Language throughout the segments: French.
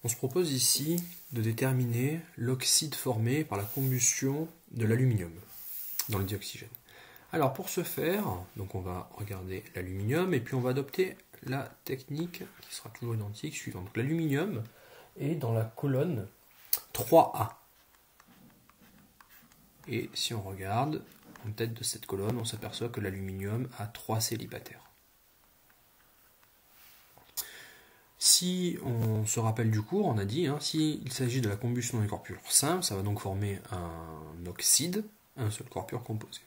On se propose ici de déterminer l'oxyde formé par la combustion de l'aluminium dans le dioxygène. Alors pour ce faire, donc on va regarder l'aluminium et puis on va adopter la technique qui sera toujours identique suivante. Donc l'aluminium est dans la colonne 3A. Et si on regarde en tête de cette colonne, on s'aperçoit que l'aluminium a 3 célibataires. Si on se rappelle du cours, on a dit, s'il s'agit de la combustion d'un corps pur simple, ça va donc former un oxyde, un seul corps pur composé.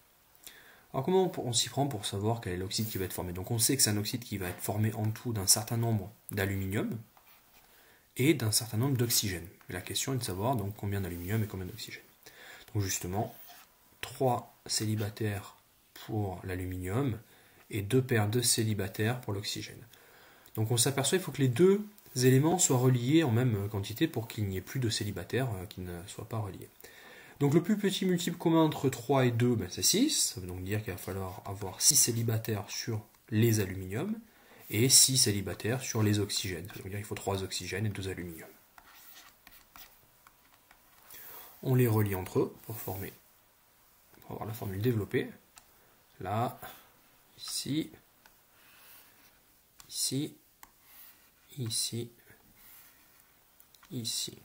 Alors comment on s'y prend pour savoir quel est l'oxyde qui va être formé? Donc on sait que c'est un oxyde qui va être formé en tout d'un certain nombre d'aluminium et d'un certain nombre d'oxygène. La question est de savoir donc combien d'aluminium et combien d'oxygène. Donc justement, 3 célibataires pour l'aluminium et 2 paires de célibataires pour l'oxygène. Donc on s'aperçoit qu'il faut que les deux éléments soient reliés en même quantité pour qu'il n'y ait plus de célibataires qui ne soient pas reliés. Donc le plus petit multiple commun entre 3 et 2, c'est 6. Ça veut donc dire qu'il va falloir avoir 6 célibataires sur les aluminiums et 6 célibataires sur les oxygènes. Ça veut dire qu'il faut 3 oxygènes et 2 aluminiums. On les relie entre eux pour avoir la formule développée. Là, ici, ici, ici, ici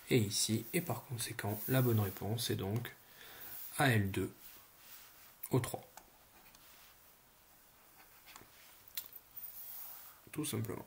et ici, et par conséquent la bonne réponse est donc Al2O3. Tout simplement.